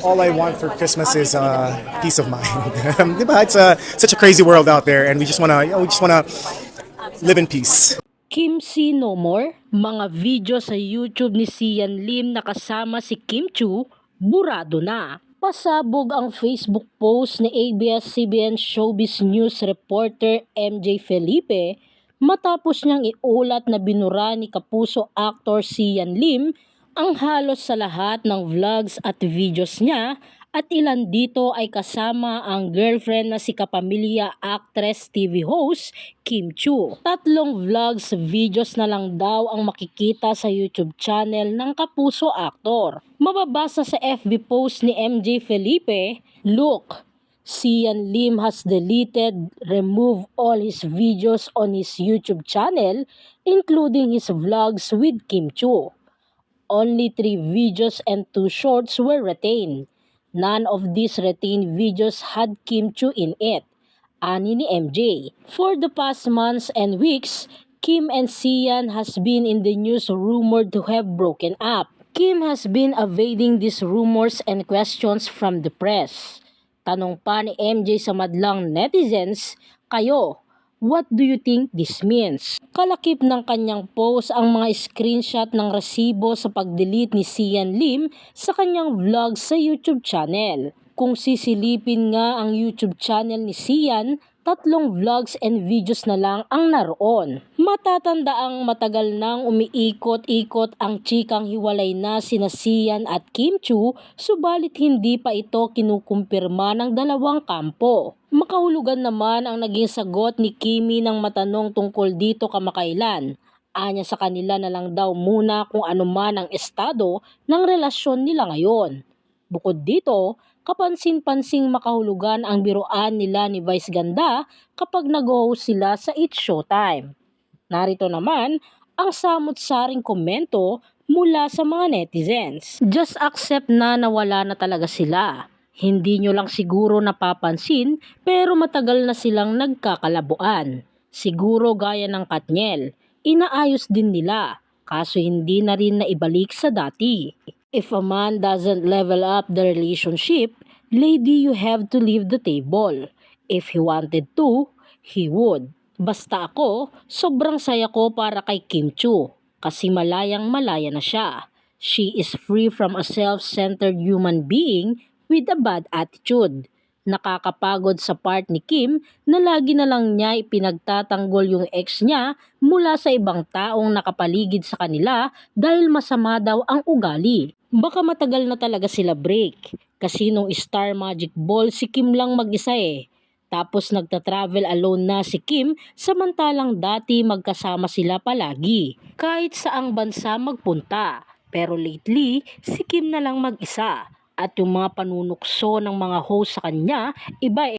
all I want for Christmas is peace of mind. Diba? It's such a crazy world out there, and we just wanna live in peace. Kim C. No More, mga video sa YouTube ni Sian Lim na kasama si Kim Chu, burado na. Pasabog ang Facebook post ni ABS-CBN Showbiz News reporter MJ Felipe matapos niyang iulat na binura ni kapuso actor Sian Lim ang halos sa lahat ng vlogs at videos niya at ilan dito ay kasama ang girlfriend na si kapamilya actress TV host Kim Chu. 3 vlogs videos na lang daw ang makikita sa YouTube channel ng kapuso actor. Mababasa sa FB post ni MJ Felipe, "Look, Sian Lim has removed all his videos on his YouTube channel, including his vlogs with Kim Chu. Only 3 videos and 2 shorts were retained. None of these retained videos had Kim Chu in it," ani ni MJ. For the past months and weeks, Kim and Sian has been in the news rumored to have broken up. Kim has been evading these rumors and questions from the press. Tanong pa ni MJ sa madlang netizens, "Kayo, what do you think this means?" Kalakip ng kanyang post ang mga screenshot ng resibo sa pag-delete ni Sian Lim sa kanyang vlog sa YouTube channel. Kung sisilipin nga ang YouTube channel ni Sian, 3 vlogs and videos na lang ang naroon. Matatandaang matagal nang umiikot-ikot ang chikang hiwalay na sina Sian at Kim Chu, subalit hindi pa ito kinukumpirma ng dalawang kampo. Makahulugan naman ang naging sagot ni Kimi nang matanong tungkol dito kamakailan. Anya sa kanila na lang daw muna kung ano man ang estado ng relasyon nila ngayon. Bukod dito, kapansin-pansing makahulugan ang biruan nila ni Vice Ganda kapag nag-host sila sa It's Showtime. Narito naman ang samut-saring komento mula sa mga netizens. "Just accept na nawala na talaga sila. Hindi nyo lang siguro napapansin pero matagal na silang nagkakalabuan. Siguro gaya ng Katniel, inaayos din nila kaso hindi na rin naibalik sa dati. If a man doesn't level up the relationship, lady, you have to leave the table. If he wanted to, he would. Basta ako, sobrang saya ko para kay Kim Chu kasi malayang-malaya na siya. She is free from a self-centered human being with a bad attitude. Nakakapagod sa part ni Kim na lagi na lang niya ipinagtatanggol yung ex niya mula sa ibang taong nakapaligid sa kanila dahil masama daw ang ugali. Baka matagal na talaga sila break kasi nung Star Magic Ball si Kim lang mag-isa eh. Tapos nagta-travel alone na si Kim samantalang dati magkasama sila palagi. Kahit saang bansa magpunta. Pero lately, si Kim na lang mag-isa. At yung mga panunukso ng mga host sa kanya, iba